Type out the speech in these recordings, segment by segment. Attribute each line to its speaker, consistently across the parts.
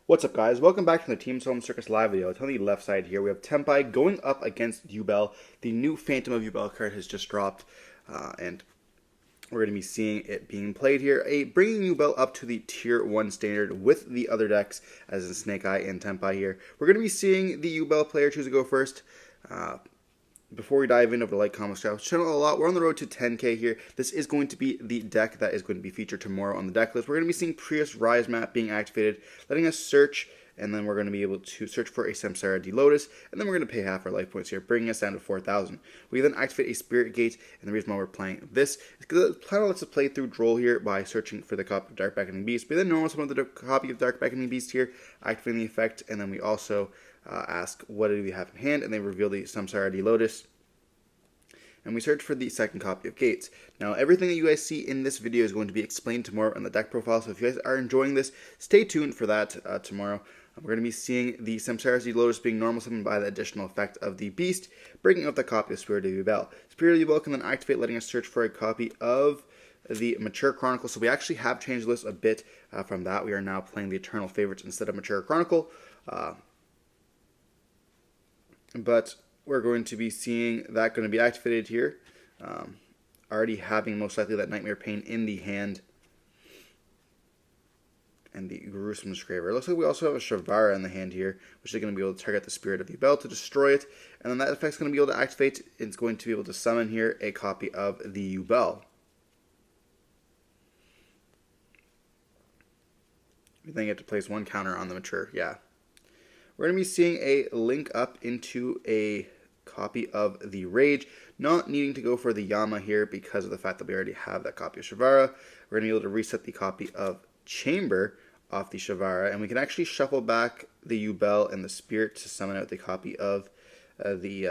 Speaker 1: What's up, guys? Welcome back to the Team Solemn Circus live video. It's on the left side here. We have Tenpai going up against Yubel. The new Phantom of Yubel card has just dropped, and we're going to be seeing it being played here. Bringing Yubel up to the Tier 1 standard with the other decks, as in Snake Eye and Tenpai here. We're going to be seeing the Yubel player choose to go first. Before we dive in over the light comics channel a lot, we're on the road to 10k here. This is going to be the deck that is going to be featured tomorrow on the deck list. We're going to be seeing Prius Rise map being activated, letting us search, and then we're going to be able to search for a Samsara D Lotus, and then we're going to pay half our life points here, bringing us down to 4,000. We then activate a Spirit Gate, and the reason why we're playing this is because it kind of lets us play through Duel here by searching for the copy of Dark Beckoning Beast. We then normal summon the copy of Dark Beckoning Beast here, activating the effect, and then we also ask what do we have in hand, and they reveal the Samsara D Lotus. And we search for the second copy of Gates. Now, everything that you guys see in this video is going to be explained tomorrow on the deck profile, so if you guys are enjoying this, stay tuned for that tomorrow. We're going to be seeing the Samsara D Lotus being normal summoned by the additional effect of the Beast, bringing up the copy of Spirit of Yubel. Spirit of Yubel can then activate, letting us search for a copy of the Mature Chronicle. So we actually have changed this a bit from that. We are now playing the Eternal Favorites instead of Mature Chronicle. But we're going to be seeing that going to be activated here. Already having most likely that Nightmare Pain in the hand. And the Gruesome Scraver. It looks like we also have a Shavara in the hand here, which is going to be able to target the Spirit of Yubel to destroy it. And then that effect's going to be able to activate. It's going to be able to summon here a copy of the Yubel. We then get to place one counter on the Mature. Yeah. We're going to be seeing a link up into a copy of the Rage, not needing to go for the Yama here because of the fact that we already have that copy of Shavara. We're going to be able to reset the copy of Chamber off the Shavara, and we can actually shuffle back the Yubel and the Spirit to summon out the copy of the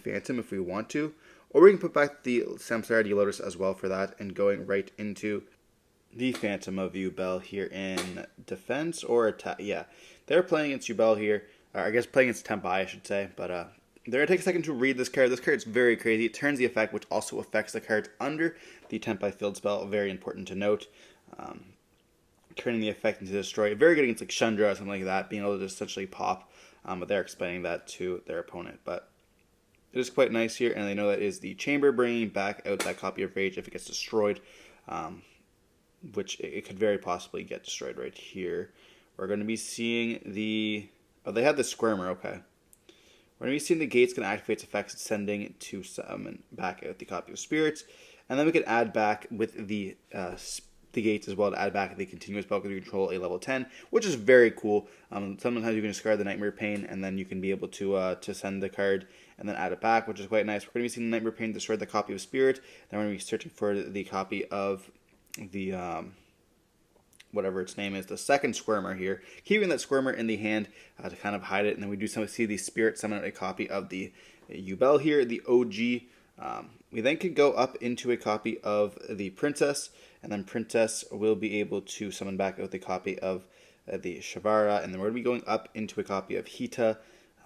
Speaker 1: Phantom if we want to, or we can put back the Samsara D Lotus as well for that, and going right into the Phantom of Yubel here in defense or attack. Yeah, they're playing against Yubel here. I guess playing against Tenpai, I should say. But they're going to take a second to read this card. This card's very crazy. It turns the effect, which also affects the cards under the Tenpai field spell. Very important to note. Turning the effect into destroy. Very good against like Shundra or something like that. Being able to essentially pop. But they're explaining that to their opponent. But it is quite nice here. And they know that is the Chamber, bringing back out that copy of Rage if it gets destroyed. Which it could very possibly get destroyed right here. We're going to be seeing the... Oh, they had the Squirmer, okay. We're going to be seeing the Gates can activate its effects, sending to summon back out the copy of Spirits. And then we can add back with the Gates as well to add back the continuous spell because we control a level 10, which is very cool. Sometimes you can discard the Nightmare Pain, and then you can be able to send the card and then add it back, which is quite nice. We're going to be seeing the Nightmare Pain destroy the copy of Spirit. Then we're going to be searching for the copy of the... whatever its name is, the second Squirmer here, keeping that Squirmer in the hand to kind of hide it, and then we do see the Spirit summon out a copy of the Yubel here, the OG. We then can go up into a copy of the Princess, and then Princess will be able to summon back out the copy of the Shavara, and then we're going to be going up into a copy of Hita.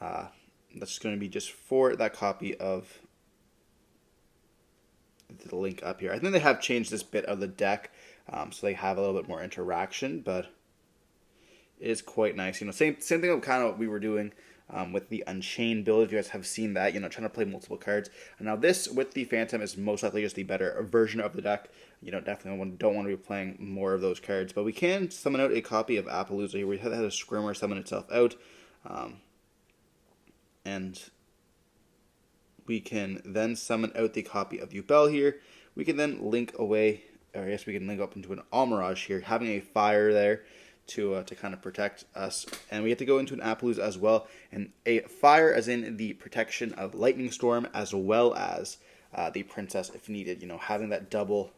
Speaker 1: That's going to be just for that copy of the link up here. I think they have changed this bit of the deck, so they have a little bit more interaction, but it is quite nice. You know, same thing of kind of what we were doing with the Unchained build. If you guys have seen that, you know, trying to play multiple cards. And now this with the Phantom is most likely just the better version of the deck. You know, definitely don't want to be playing more of those cards, but we can summon out a copy of Appaloosa here. We have had a Squirmer summon itself out, and we can then summon out the copy of Yubel here. We can then link away, or I guess we can link up into an Almirage here, having a fire there to kind of protect us. And we have to go into an Appaloosa as well. And a fire as in the protection of Lightning Storm as well as the Princess if needed. You know, having that double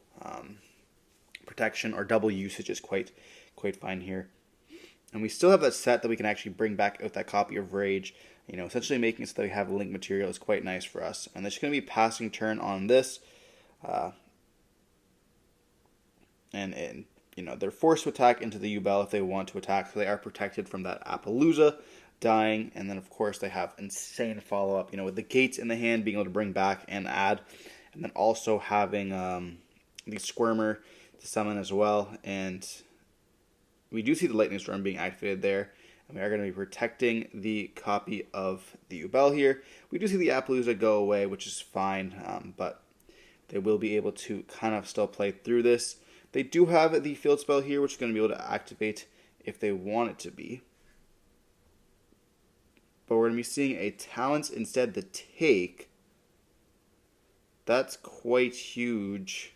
Speaker 1: protection or double usage is quite fine here. And we still have that set that we can actually bring back out that copy of Rage. You know, essentially making it so that we have link material is quite nice for us. And there's going to be passing turn on this. And you know, they're forced to attack into the Yubel if they want to attack. So they are protected from that Appaloosa dying. And then, of course, they have insane follow-up. You know, with the Gates in the hand, being able to bring back and add. And then also having the Squirmer to summon as well. And we do see the Lightning Storm being activated there. And we are going to be protecting the copy of the Yubel here. We do see the Appaloosa go away, which is fine, but they will be able to kind of still play through this. They do have the field spell here, which is going to be able to activate if they want it to be. But we're going to be seeing a talents instead the take. That's quite huge.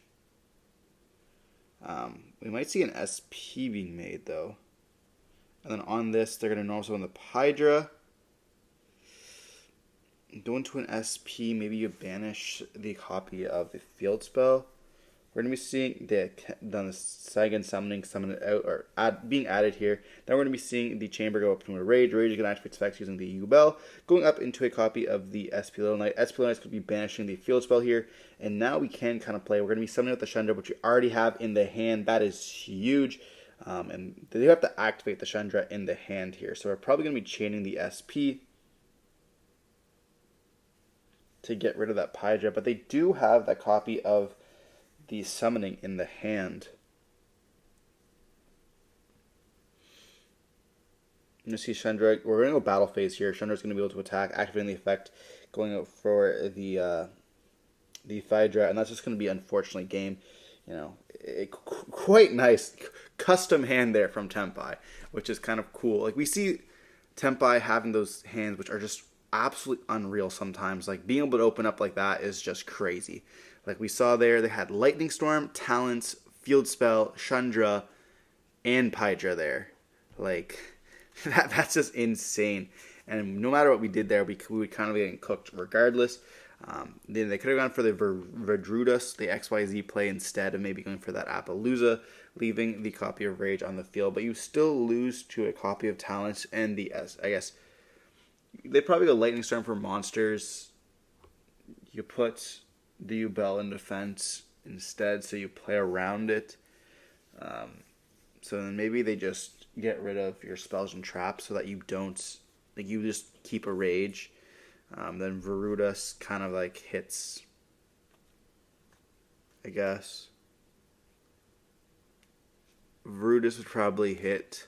Speaker 1: We might see an SP being made, though. And then on this, they're going to normal summon the Hydra. Go into an SP, maybe you banish the copy of the field spell. We're going to be seeing done the second summoning, summon it out, or being added here. Then we're going to be seeing the chamber go up to a Rage. Rage is going to activate effects using the Yubel, going up into a copy of the SP Little Knight. SP Little Knight's going to be banishing the field spell here. And now we can kind of play. We're going to be summoning out the Chandra, which we already have in the hand. That is huge. And they have to activate the Chandra in the hand here. So we're probably going to be chaining the SP to get rid of that Hydra. But they do have that copy of the summoning in the hand. You can see Chandra. We're going to go battle phase here. Chandra's going to be able to attack, activating the effect, going out for the Hydra, and that's just going to be unfortunately game. You know, quite nice custom hand there from Tenpai, which is kind of cool. Like we see Tenpai having those hands which are just absolutely unreal sometimes. Like being able to open up like that is just crazy. Like we saw there, they had Lightning Storm, Talents, Field Spell, Chandra, and Hydra there. Like, that's just insane. And no matter what we did there, we would kind of be getting cooked regardless. Then they could have gone for the Verdrudas, the XYZ play, instead of maybe going for that Appaloosa, leaving the copy of Rage on the field. But you still lose to a copy of Talents and the I guess, they probably go Lightning Storm for monsters. You put the Yubel in defense instead, so you play around it. So then maybe they just get rid of your spells and traps so that you don't, like you just keep a Rage. Then Verudas kind of like hits, I guess. Verudas would probably hit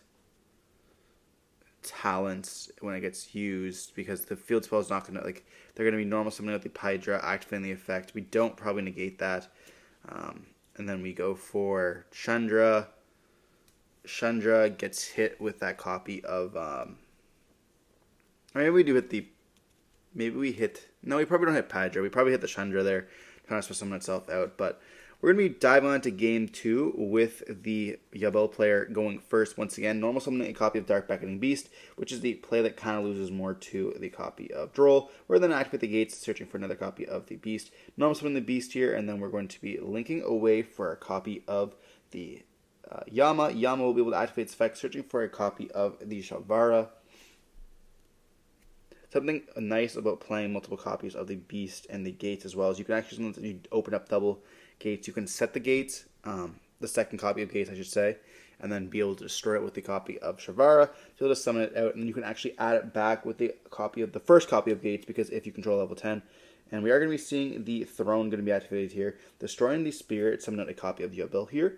Speaker 1: Talents when it gets used, because the field spell is not going to, like, they're going to be normal summoning with the Hydra, activating the effect. We don't probably negate that. And then we go for Chandra. Chandra gets hit with that copy of, maybe we do hit the, maybe we hit, no, we probably don't hit Hydra. We probably hit the Chandra there, trying to summon itself out. But we're going to be diving on to game 2 with the Yubel player going first. Once again, normal summoning a copy of Dark Beckoning Beast, which is the play that kind of loses more to the copy of Duel. We're then activate the gates, searching for another copy of the Beast. Normal summoning the Beast here, and then we're going to be linking away for a copy of the Yama. Yama will be able to activate its effect, searching for a copy of the Shavara. Something nice about playing multiple copies of the Beast and the gates as well is you can actually, sometimes you open up double gates, you can set the gates, the second copy of gates I should say, and then be able to destroy it with the copy of Shavara. So just summon it out, and then you can actually add it back with the copy of the first copy of gates, because if you control level 10. And we are going to be seeing the throne going to be activated here, destroying the spirit, summon out a copy of the Yubel here,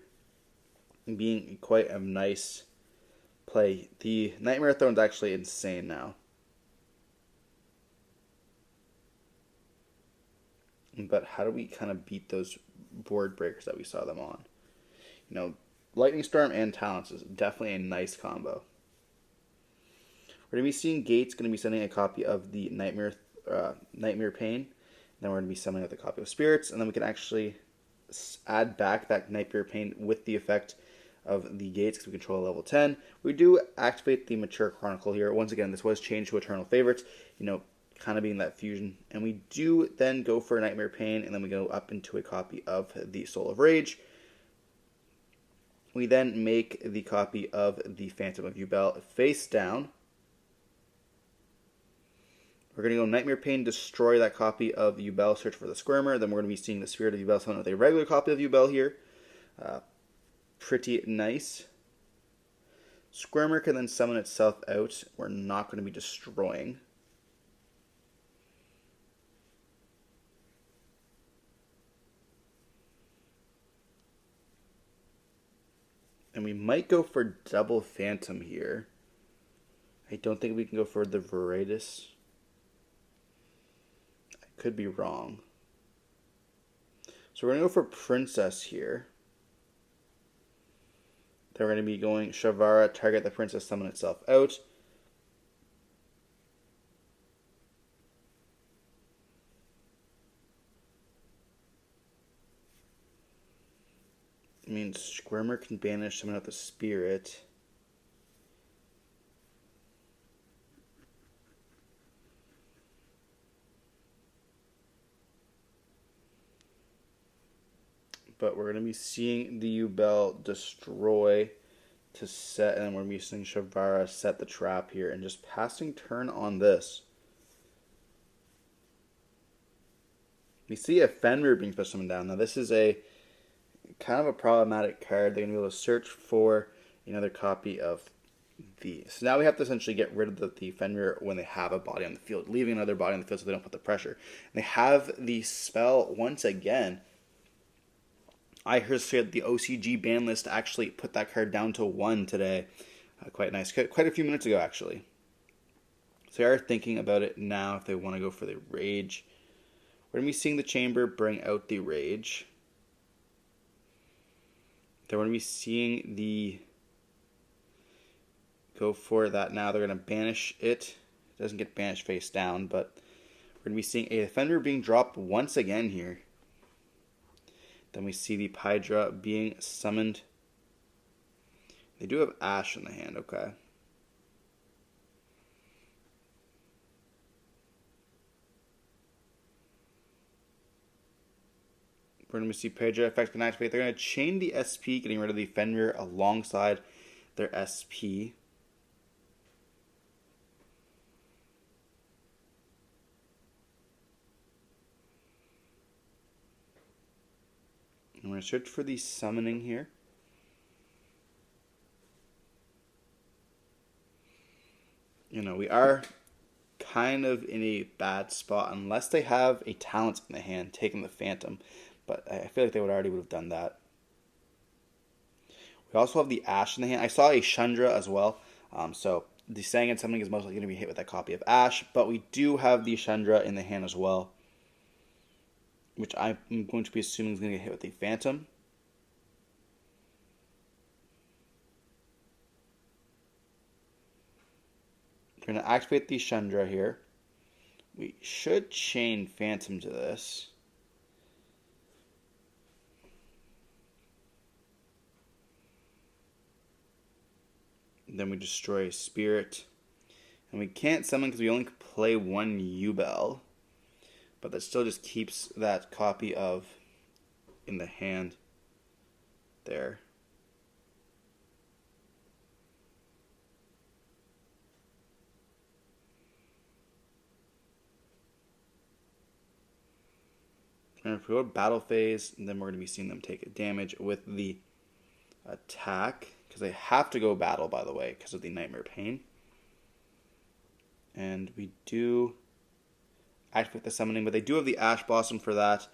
Speaker 1: and being quite a nice play. The Nightmare Throne is actually insane now. But how do we kind of beat those board breakers that we saw them on? You know, Lightning Storm and Talents is definitely a nice combo. We're going to be seeing Gates going to be sending a copy of the Nightmare Pain. Then we're going to be summoning out the copy of Spirits. And then we can actually add back that Nightmare Pain with the effect of the Gates, because we control level 10. We do activate the Mature Chronicle here. Once again, this was changed to Eternal Favorites. You know, kind of being that fusion. And we do then go for Nightmare Pain, and then we go up into a copy of the Soul of Rage. We then make the copy of the Phantom of Yubel face down. We're going to go Nightmare Pain, destroy that copy of Yubel, search for the Squirmer. Then we're going to be seeing the Spirit of Yubel summon with a regular copy of Yubel here. Pretty nice. Squirmer can then summon itself out. We're not going to be destroying. And we might go for double Phantom here. I don't think we can go for the Veritas. I could be wrong. So we're going to go for Princess here. Then we're going to be going Shavara, target the Princess, summon itself out. I mean, Squirmer can banish, summon out the Spirit. But we're going to be seeing the Yubel destroy to set, and then we're going to be seeing Shavara set the trap here, and just passing turn on this. We see a Fenrir being special summoned down. Now this is a kind of a problematic card. They're going to be able to search for another copy of these. So now we have to essentially get rid of the Fenrir when they have a body on the field, leaving another body on the field so they don't put the pressure. And they have the spell once again. I heard the OCG ban list actually put that card down to 1 today. Quite nice. Quite a few minutes ago, actually. So they are thinking about it now if they want to go for the Rage. We're going to be seeing the Chamber bring out the Rage. They're going to be seeing the... Go for that now. They're going to banish it. It doesn't get banished face down, but we're going to be seeing a Defender being dropped once again here. Then we see the Pydra being summoned. They do have Ash in the hand, okay. We're going to see Pydra effect can activate. They're going to chain the SP, getting rid of the Fenrir alongside their SP. I'm going to search for the summoning here. You know, we are kind of in a bad spot unless they have a talent in the hand, taking the Phantom. But I feel like they would have done that. We also have the Ash in the hand. I saw a Chandra as well. So the Sangan summoning is most likely going to be hit with a copy of Ash. But we do have the Chandra in the hand as well, which I'm going to be assuming is going to get hit with the Phantom. We're going to activate the Chandra here. We should chain Phantom to this. Then we destroy Spirit. And we can't summon because we only play one Yubel. But that still just keeps that copy of in the hand there. And if we go to battle phase, then we're going to be seeing them take damage with the attack. Because they have to go battle, by the way, because of the Nightmare Pain. And we do activate the summoning, but they do have the Ash Blossom for that.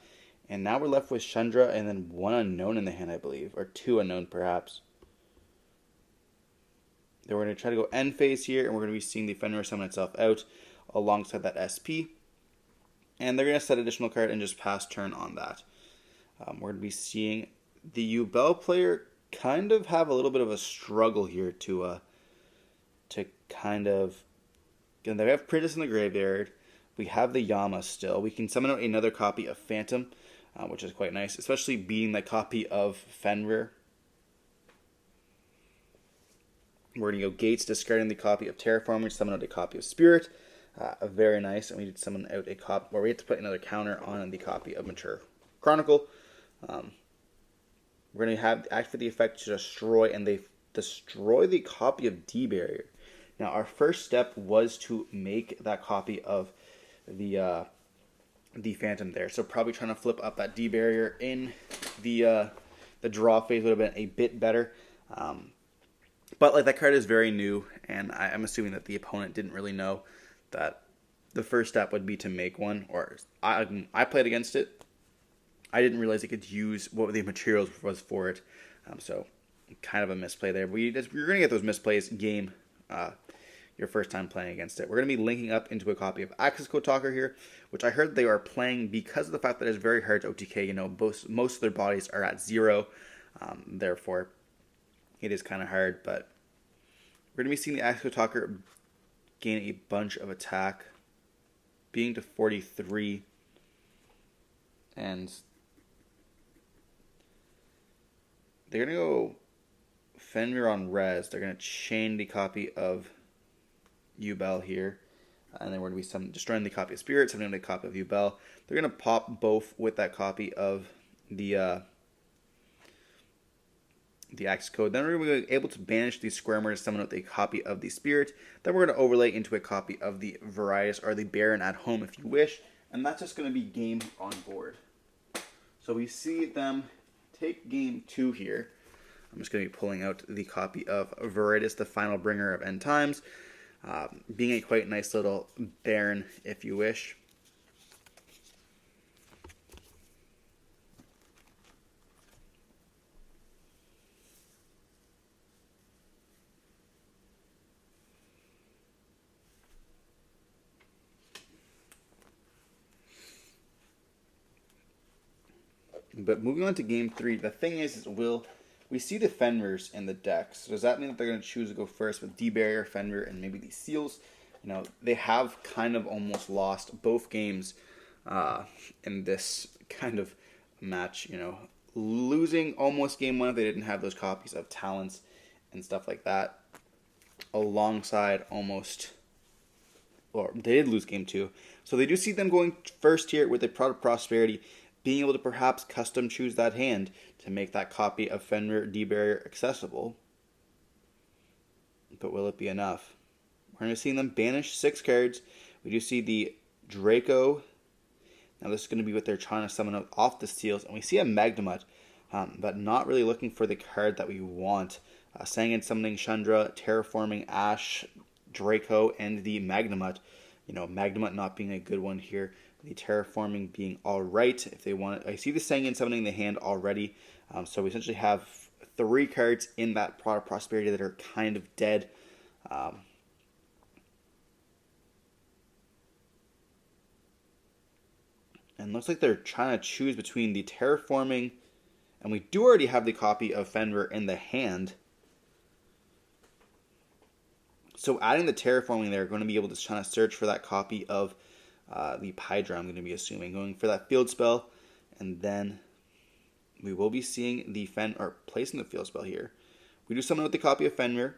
Speaker 1: And now we're left with Chandra and then one unknown in the hand, I believe. Or two unknown, perhaps. Then we're going to try to go end phase here, and we're going to be seeing the Fenrir summon itself out alongside that SP. And they're going to set additional card and just pass turn on that. We're going to be seeing the Yubel player kind of have a little bit of a struggle here to kind of... Again, they have Princess in the graveyard. We have the Yama still. We can summon out another copy of Phantom, which is quite nice, especially being that copy of Fenrir. We're going to go Gates, discarding the copy of Terraformer, summon out a copy of Spirit. Very nice. And we did summon out a copy, where we had to put another counter on the copy of Mature Chronicle. We're going to have activate the effect to destroy, and they destroy the copy of D-Barrier. Now, our first step was to make that copy of the Phantom there. So probably trying to flip up that D-Barrier in the draw phase would have been a bit better. But like that card is very new, and I'm assuming that the opponent didn't really know that the first step would be to make one. Or I played against it. I didn't realize it could use what the materials was for it. So kind of a misplay there. But you're going to get those misplays game your first time playing against it. We're going to be linking up into a copy of Access Code Talker here, which I heard they are playing because of the fact that it's very hard to OTK. You know, most of their bodies are at 0. Therefore, it is kind of hard. But we're going to be seeing the Access Code Talker gain a bunch of attack, being to 43. And they're going to go Fenrir on res. They're going to chain the copy of Yubel here. And then we're going to be destroying the copy of Spirit, sending the copy of Yubel. They're going to pop both with that copy of the Access Code. Then we're going to be able to banish the Squirmer to summon out a copy of the Spirit. Then we're going to overlay into a copy of the Varius or the Baron at home if you wish. And that's just going to be game on board. So we see them take game 2 here. I'm just going to be pulling out the copy of Varius, the final bringer of end times. Being a quite nice little Baron if you wish. But moving on to game 3, the thing is we see the Fenrirs in the decks. So does that mean that they're going to choose to go first with D-Barrier, Fenrir, and maybe the Seals? You know, they have kind of almost lost both games in this kind of match. You know, losing almost game 1 if they didn't have those copies of Talents and stuff like that. Alongside almost, or they did lose game 2. So they do see them going first here with a Prod of Prosperity, being able to perhaps custom choose that hand to make that copy of Fenrir D-Barrier accessible. But will it be enough? We're going to see them banish 6 cards. We do see the Draco. Now this is going to be what they're trying to summon off the Seals. And we see a Magnemite, but not really looking for the card that we want. Sangan summoning Chandra, Terraforming Ash, Draco, and the Magnemite. You know, Magnemite not being a good one here. The Terraforming being alright if they want it. I see the Sangan summoning the hand already. So we essentially have 3 cards in that Prod of Prosperity that are kind of dead. And looks like they're trying to choose between the Terraforming, and we do already have the copy of Fenrir in the hand. So adding the Terraforming, they're going to be able to try to search for that copy of the Hydra, I'm going to be assuming, going for that field spell, and then we will be seeing the placing the field spell here. We do summon with the copy of Fenrir,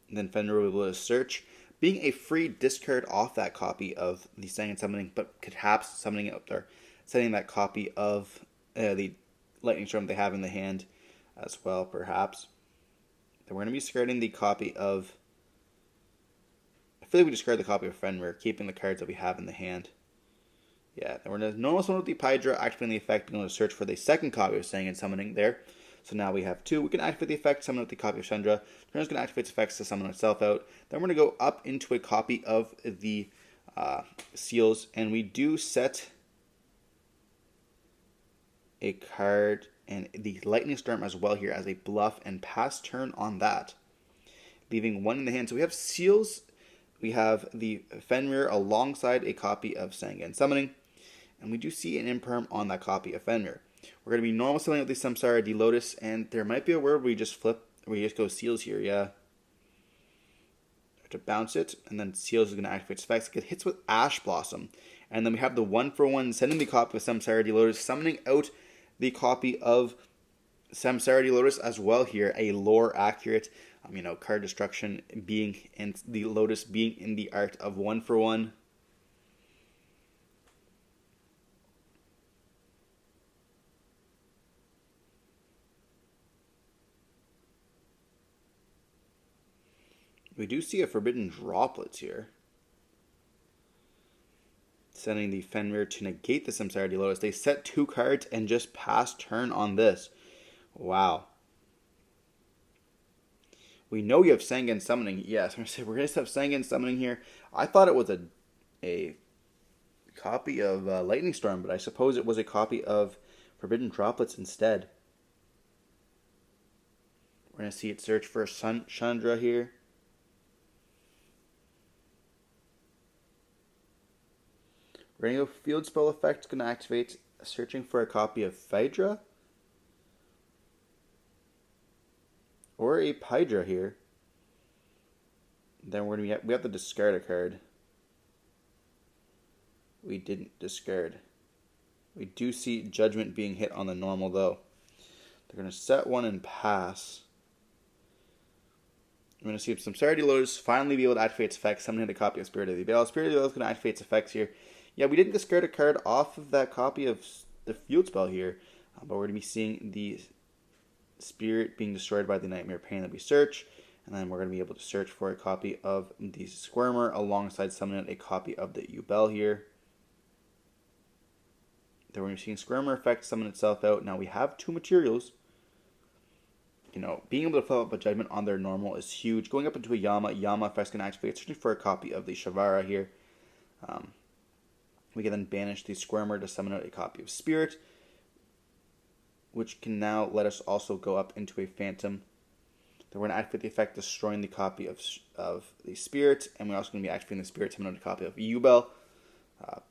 Speaker 1: and then Fenrir will be able to search, being a free discard off that copy of the Sangan summoning, but perhaps summoning it up there, setting that copy of the Lightning Storm they have in the hand as well, perhaps. Then we're going to be discarding the copy of, I feel like we discard the copy of Fenrir, keeping the cards that we have in the hand. Yeah, then we're going to normal summon with the Hydra, activating the effect, being able to search for the second copy of Sangan summoning there. So now we have 2. We can activate the effect, summon with the copy of Chandra. Turner's going to activate its effects to summon itself out. Then we're going to go up into a copy of the Seals, and we do set a card and the Lightning Storm as well here as a bluff and pass turn on that, leaving 1 in the hand. So we have Seals. We have the Fenrir alongside a copy of Sangan summoning, and we do see an imperm on that copy of Fenrir. We're going to be normal summoning with the Samsara D Lotus, and there might be a word where we just go Seals here, yeah. To bounce it, and then Seals is going to activate its effects. It hits with Ash Blossom, and then we have the 1-for-1 sending the copy of Samsara D Lotus, summoning out the copy of Samsara D Lotus as well here, a lore accurate. Card destruction being and the Lotus being in the art of 1-for-1. We do see a Forbidden Droplets here, sending the Fenrir to negate the Samsara D Lotus. They set 2 cards and just pass turn on this. Wow. We know you have Sangan summoning. Yes, I'm going to say we're going to have Sangan summoning here. I thought it was a copy of Lightning Storm, but I suppose it was a copy of Forbidden Droplets instead. We're going to see it search for Chandra here. We're going to go field spell effect. Going to activate, searching for a copy of Phaedra. Or a Pydra here. Then we're going to we have to discard a card. We didn't discard. We do see Judgment being hit on the normal though. They're going to set one and pass. I'm going to see if Samsara Lotus finally be able to activate its effects. Someone hit a copy of Spirit of the Yubel. Spirit of the Yubel is going to activate its effects here. Yeah, we didn't discard a card off of that copy of the field spell here. But we're going to be seeing the Spirit being destroyed by the Nightmare Pain that we search. And then we're going to be able to search for a copy of the Squirmer alongside summoning a copy of the Yubel here. Then we're going to be seeing Squirmer effect summon itself out. Now we have two materials. You know, being able to fill up a Judgment on their normal is huge. Going up into a Yama effect's going to activate, searching for a copy of the Shavara here. We can then banish the Squirmer to summon out a copy of Spirit, which can now let us also go up into a Phantom. Then we're going to activate the effect, destroying the copy of the Spirit, and we're also going to be activating the Spirit to summon out a copy of Yubel,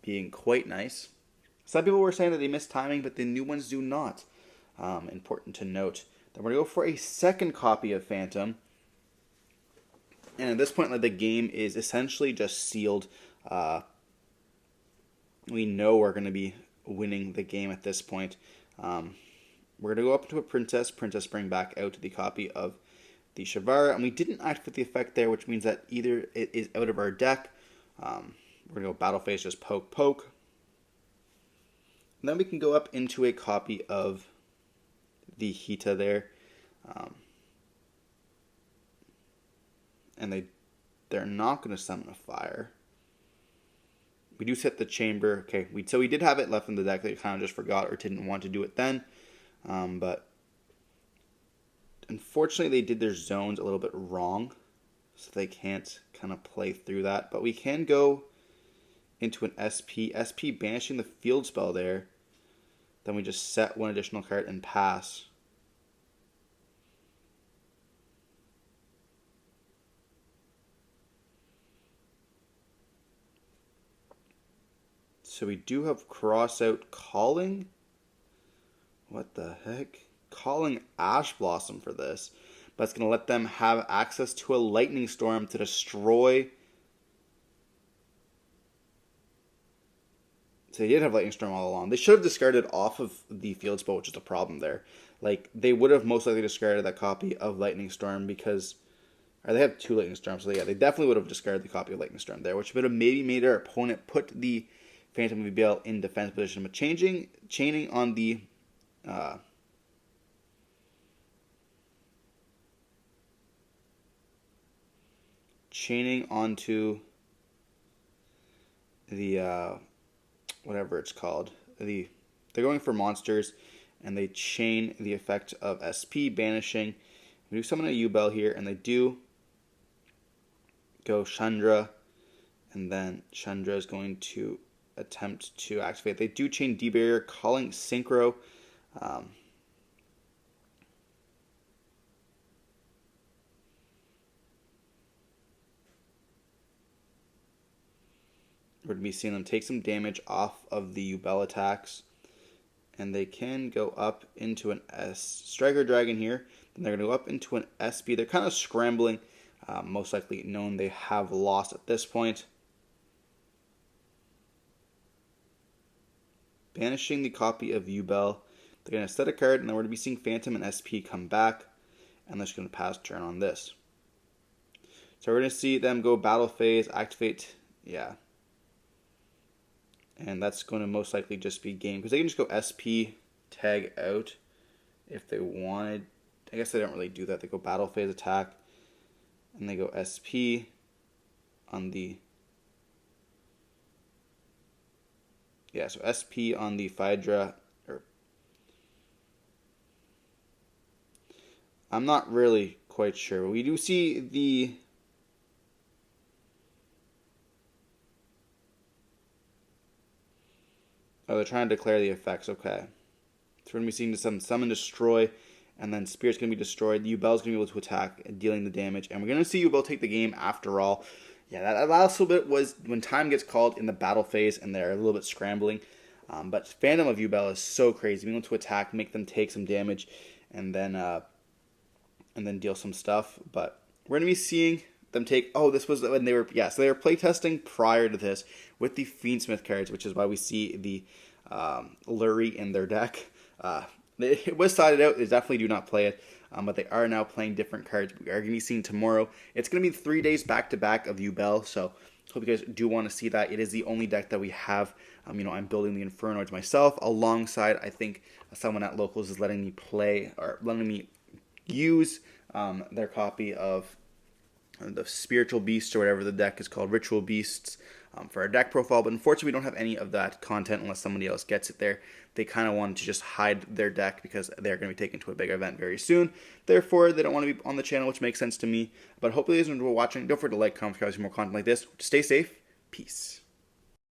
Speaker 1: being quite nice. Some people were saying that they missed timing, but the new ones do not. Important to note. Then we're going to go for a second copy of Phantom. And at this point, like, the game is essentially just sealed. We know we're going to be winning the game at this point. We're going to go up to a Princess. Princess bring back out the copy of the Shavara. And we didn't activate the effect there, which means that either it is out of our deck. We're going to go Battle Phase, just poke. And then we can go up into a copy of the Hita there. And they're not going to summon a fire. We do set the chamber. Okay, so we did have it left in the deck. They kind of just forgot or didn't want to do it then. But unfortunately, they did their zones a little bit wrong. So they can't kind of play through that. But we can go into an SP. SP banishing the field spell there. Then we just set one additional card and pass. So we do have cross out Calling. What the heck? Calling Ash Blossom for this. But it's going to let them have access to a Lightning Storm to destroy. So they did have Lightning Storm all along. They should have discarded off of the field spell, which is a problem there. Like, they would have most likely discarded that copy of Lightning Storm because... Or they have two Lightning Storms, so yeah, they definitely would have discarded the copy of Lightning Storm there, which would have maybe made our opponent put the Phantom of Yubel in defense position. But chaining on the... chaining onto the... whatever it's called. They're going for monsters, and they chain the effect of SP, banishing. We do summon a Yubel here, and they do go Chandra, and then Chandra is going to attempt to activate. They do chain D-Barrier, calling Synchro. We're going to be seeing them take some damage off of the Yubel attacks. And they can go up into an Striker Dragon here. Then they're going to go up into an SP. They're kind of scrambling. Most likely known they have lost at this point. Banishing the copy of Yubel. They're going to set a card, and then we're going to be seeing Phantom and SP come back. And they're just going to pass turn on this. So we're going to see them go Battle Phase, activate, yeah. And that's going to most likely just be game. Because they can just go SP, tag out if they wanted. I guess they don't really do that. They go Battle Phase attack. And they go SP on the... Yeah, so SP on the Phaedra. I'm not really quite sure. But we do see the... Oh, they're trying to declare the effects. Okay. So we're going to be seeing some Summon Destroy and then Spirit's going to be destroyed. Yubel's going to be able to attack, dealing the damage, and we're going to see Yubel take the game after all. Yeah, that last little bit was when time gets called in the battle phase, and they're a little bit scrambling. But Phantom of Yubel is so crazy, being able to attack, make them take some damage, and then deal some stuff. But we're going to be seeing them take... Oh, this was when they were... Yeah, so they were playtesting prior to this with the Fiendsmith cards, which is why we see the Lurie in their deck. It was sided out. They definitely do not play it. But they are now playing different cards. We are going to be seeing tomorrow. It's going to be 3 days back-to-back of Yubel, so hope you guys do want to see that. It is the only deck that we have. I'm building the Infernoids myself, alongside, I think, someone at Locals is letting me play, or letting me use their copy of the Spiritual Beasts, or whatever the deck is called, Ritual Beasts, for our deck profile. But unfortunately, we don't have any of that content unless somebody else gets it there. They kind of wanted to just hide their deck because they're going to be taken to a big event very soon. Therefore, they don't want to be on the channel, which makes sense to me. But hopefully, you guys enjoy watching. Don't forget to like, comment, subscribe for more content like this. Stay safe. Peace.